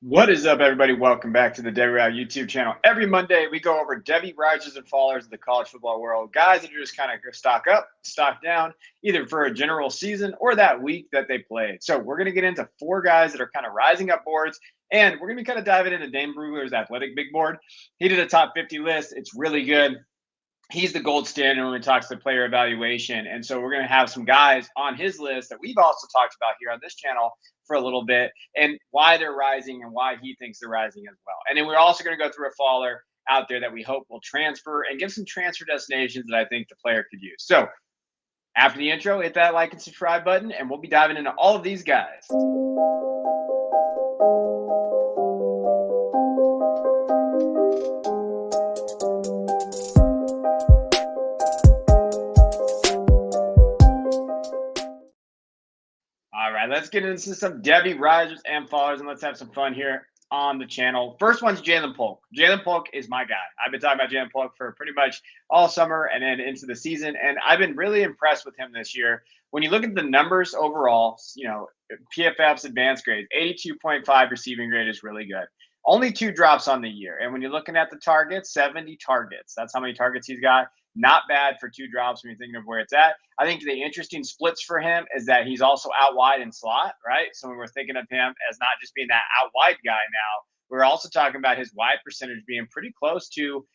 What is up, everybody? Welcome back to the Devy YouTube channel. Every Monday, we go over Devy risers and fallers of the college football world. Guys that are just kind of stock up, stock down, either for a general season or that week that they played. So we're going to get into four guys that are kind of rising up boards, and we're going to be kind of diving into Dane Brugler's athletic big board. He did a top 50 list. It's really good. He's the gold standard when it talks to player evaluation. And so we're going to have some guys on his list that we've also talked about here on this channel for a little bit and why they're rising and why he thinks they're rising as well. And then we're also going to go through a faller out there that we hope will transfer and give some transfer destinations that I think the player could use. So after the intro, hit that like and subscribe button, and we'll be diving into all of these guys. All right, let's get into some Devy risers and fallers, and let's have some fun here on the channel. First one's Jalen Polk. Jalen Polk is my guy. I've been talking about Jalen Polk for pretty much all summer and then into the season, and I've been really impressed with him this year. When you look at the numbers overall, PFF's advanced grade, 82.5 receiving grade is really good. Only 2 drops on the year. And when you're looking at the targets, 70 targets. That's how many targets he's got. Not bad for 2 drops when you're thinking of where it's at. I think the interesting splits for him is that he's also out wide in slot, right? So when we're thinking of him as not just being that out wide guy now, we're also talking about his wide percentage being pretty close to,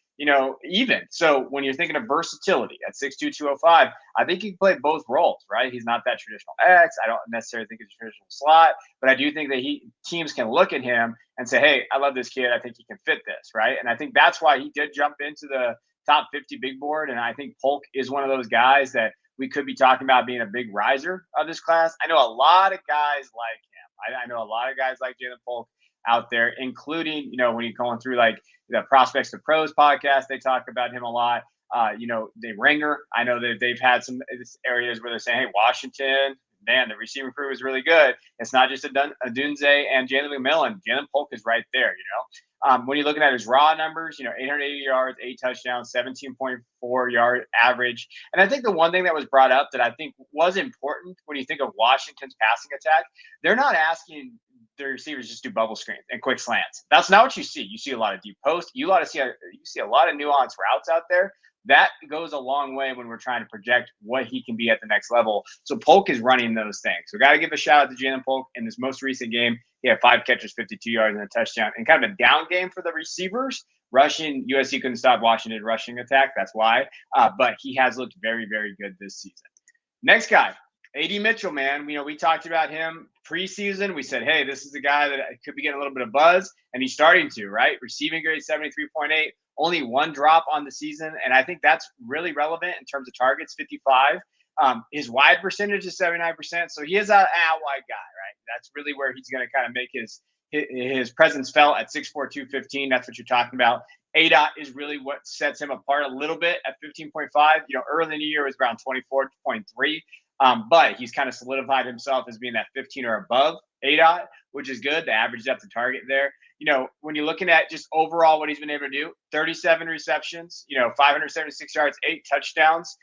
even. So when you're thinking of versatility at 6'2", 205, I think he can play both roles, right? He's not that traditional X. I don't necessarily think he's a traditional slot, but I do think that teams can look at him and say, hey, I love this kid. I think he can fit this, right? And I think that's why he did jump into the top 50 big board. And I think Polk is one of those guys that we could be talking about being a big riser of this class. I know a lot of guys like him. I know a lot of guys like Jalen Polk out there, including, when you're going through like the Prospects to Pros podcast, they talk about him a lot. The Ringer, I know that they've had some areas where they're saying, hey, Washington, man, the receiving crew is really good. It's not just a Dunze and Jalen McMillan. Jalen Polk is right there, when you're looking at his raw numbers, 880 yards, 8 touchdowns, 17.4 yard average. And I think the one thing that was brought up that I think was important when you think of Washington's passing attack, they're not asking their receivers just do bubble screens and quick slants. That's not what you see. You see a lot of deep post. You see a lot of nuanced routes out there. That goes a long way when we're trying to project what he can be at the next level. So Polk is running those things. So got to give a shout out to Jalen Polk in this most recent game. He had 5 catches, 52 yards, and a touchdown. And kind of a down game for the receivers. Rushing, USC couldn't stop Washington rushing attack. That's why. But he has looked very, very good this season. Next guy, A.D. Mitchell, man. We talked about him preseason. We said, hey, this is a guy that could be getting a little bit of buzz, and he's starting to, right? Receiving grade 73.8, only 1 drop on the season, and I think that's really relevant in terms of targets, 55. His wide percentage is 79%, so he is an out wide guy, right? That's really where he's going to kind of make his presence felt at 6'4", 215. That's what you're talking about. ADOT is really what sets him apart a little bit at 15.5. Early in the year it was around 24.3. But he's kind of solidified himself as being that 15 or above ADOT, which is good. The average depth of target there. When you're looking at just overall what he's been able to do, 37 receptions, 576 yards, 8 touchdowns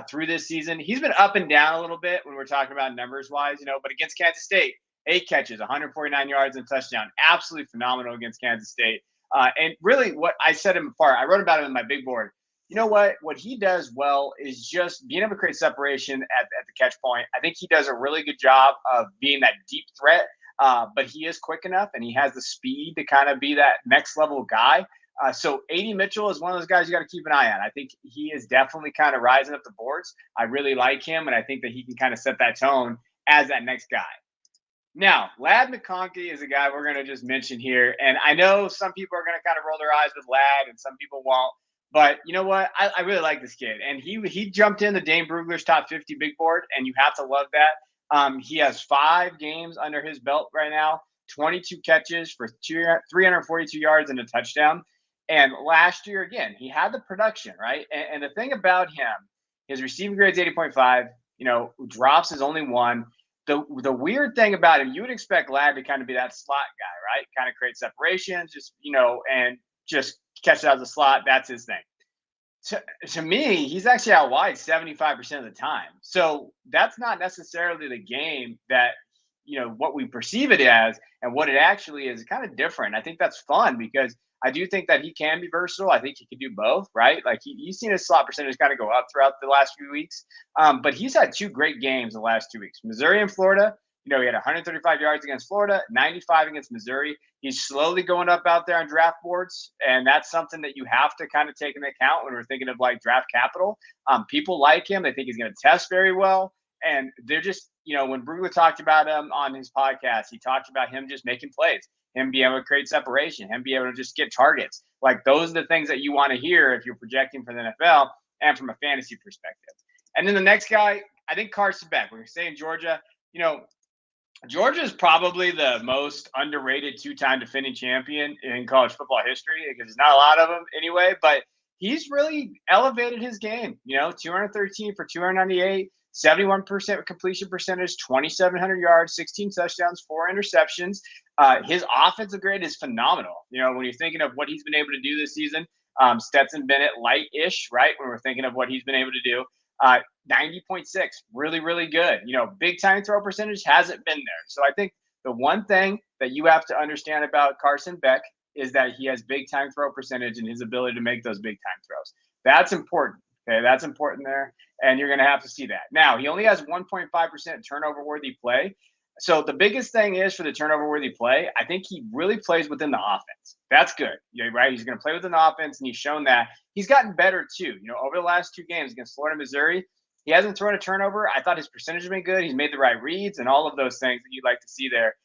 through this season. He's been up and down a little bit when we're talking about numbers wise, but against Kansas State, 8 catches, 149 yards and touchdown. Absolutely phenomenal against Kansas State. And really what I set him apart, I wrote about him in my big board. You know what he does well is just being able to create separation at the catch point. I think he does a really good job of being that deep threat, but he is quick enough and he has the speed to kind of be that next level guy. So A.D. Mitchell is one of those guys you got to keep an eye on. I think he is definitely kind of rising up the boards. I really like him, and I think that he can kind of set that tone as that next guy. Now, Ladd McConkey is a guy we're going to just mention here, and I know some people are going to kind of roll their eyes with Ladd and some people won't. But you know what? I really like this kid. And he jumped in the Dane Brugler's top 50 big board, and you have to love that. He has 5 games under his belt right now, 22 catches for 342 yards and a touchdown. And last year, again, he had the production, right? And the thing about him, his receiving grade's 80.5, drops is only 1. The weird thing about him, you would expect Ladd to kind of be that slot guy, right? Kind of create separation, and just catch it out of the slot. That's his thing. To me, he's actually out wide 75% of the time. So that's not necessarily the game that what we perceive it as and what it actually is kind of different. I think that's fun because I do think that he can be versatile. I think he can do both, right? Like you've seen his slot percentage kind of go up throughout the last few weeks. But he's had two great games the last 2 weeks. Missouri and Florida, he had 135 yards against Florida, 95 against Missouri. He's slowly going up out there on draft boards, and that's something that you have to kind of take into account when we're thinking of like draft capital. People like him. They think he's going to test very well. And they're just, when Brugler talked about him on his podcast, he talked about him just making plays, him being able to create separation, him being able to just get targets. Like those are the things that you want to hear if you're projecting for the NFL and from a fantasy perspective. And then the next guy, I think Carson Beck. We're saying Georgia, Georgia is probably the most underrated two-time defending champion in college football history because there's not a lot of them anyway, but he's really elevated his game, 213 for 298, 71% completion percentage, 2,700 yards, 16 touchdowns, 4 interceptions. His offensive grade is phenomenal. When you're thinking of what he's been able to do this season, Stetson Bennett light-ish, right? When we're thinking of what he's been able to do. 90.6, really, really good. Big time throw percentage hasn't been there. So I think the one thing that you have to understand about Carson Beck is that he has big time throw percentage and his ability to make those big time throws. That's important. Okay, that's important there. And you're going to have to see that. Now, he only has 1.5% turnover worthy play. So the biggest thing is for the turnover worthy play, I think he really plays within the offense. That's good, right? He's going to play within the offense, and he's shown that. He's gotten better too. Over the last 2 games against Florida and Missouri, he hasn't thrown a turnover. I thought his percentage has been good. He's made the right reads and all of those things that you'd like to see there.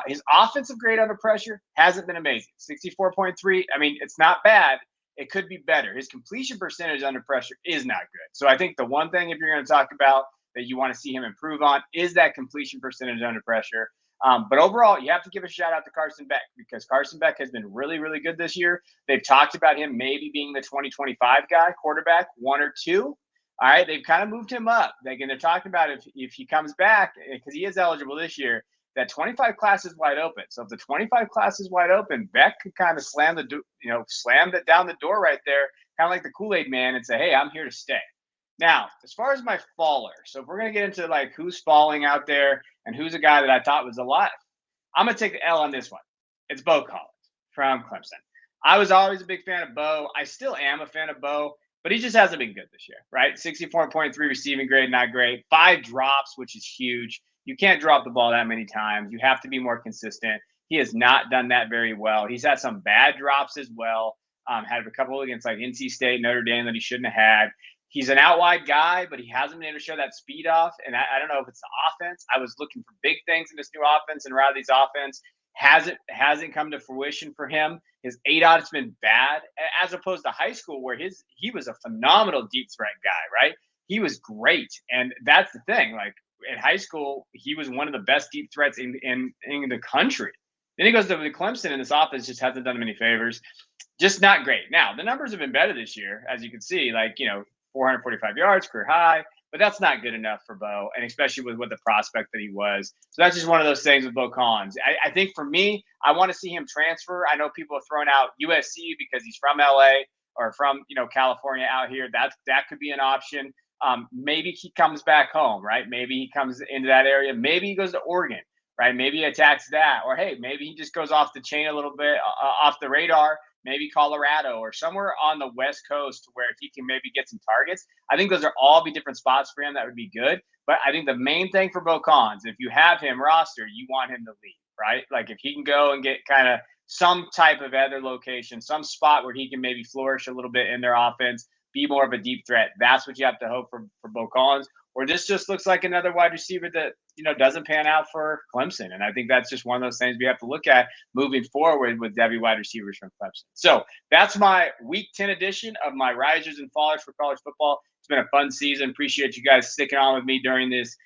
His offensive grade under pressure hasn't been amazing. 64.3. I mean, it's not bad. It could be better. His completion percentage under pressure is not good. So I think the one thing, if you're going to talk about that you want to see him improve on, is that completion percentage under pressure. But overall, you have to give a shout out to Carson Beck because Carson Beck has been really, really good this year. They've talked about him maybe being the 2025 guy, quarterback, 1 or 2. All right, they've kind of moved him up. They're talking about if he comes back, because he is eligible this year, that 25 class is wide open. So if the 25 class is wide open, Beck could kind of slam that down the door right there, kind of like the Kool-Aid man, and say, hey, I'm here to stay. Now, as far as my faller, so if we're going to get into like who's falling out there and who's a guy that I thought was alive, I'm going to take the L on this one. It's Bo Collins from Clemson. I was always a big fan of Bo. I still am a fan of Bo, but he just hasn't been good this year, right? 64.3 receiving grade, not great. 5 drops, which is huge. You can't drop the ball that many times. You have to be more consistent. He has not done that very well. He's had some bad drops as well. Had a couple against like NC State, Notre Dame that he shouldn't have had. He's an out wide guy, but he hasn't been able to show that speed off. And I don't know if it's the offense. I was looking for big things in this new offense, and Riley's offense hasn't come to fruition for him. His ADOT's been bad, as opposed to high school where he was a phenomenal deep threat guy, right? He was great. And that's the thing. Like in high school, he was one of the best deep threats in the country. Then he goes to Clemson, and this offense just hasn't done him any favors. Just not great. Now, the numbers have been better this year, as you can see, 445 yards, career high, but that's not good enough for Bo, and especially with what the prospect that he was. So that's just one of those things with Bo Collins. I think for me, I want to see him transfer. I know people have thrown out USC because he's from LA or from California out here. That could be an option. Maybe he comes back home, right? Maybe he comes into that area. Maybe he goes to Oregon, right? Maybe he attacks that, or hey, maybe he just goes off the chain a little bit, off the radar. Maybe Colorado or somewhere on the West Coast where he can maybe get some targets. I think those are all be different spots for him. That would be good. But I think the main thing for Bo Collins, if you have him roster, you want him to lead, right? Like if he can go and get kind of some type of other location, some spot where he can maybe flourish a little bit in their offense, be more of a deep threat. That's what you have to hope for Bo Collins. Or this just looks like another wide receiver that, doesn't pan out for Clemson. And I think that's just one of those things we have to look at moving forward with Devy wide receivers from Clemson. So that's my Week 10 edition of my risers and fallers for college football. It's been a fun season. Appreciate you guys sticking on with me during this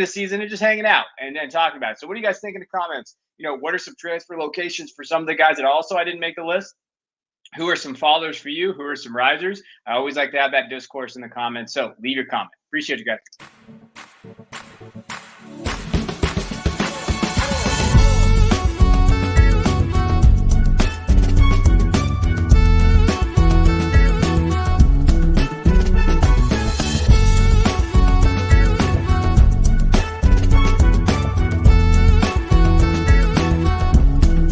season and just hanging out and talking about it. So what do you guys think in the comments? What are some transfer locations for some of the guys that also I didn't make the list? Who are some followers for you? Who are some risers? I always like to have that discourse in the comments. So leave your comment. Appreciate you guys.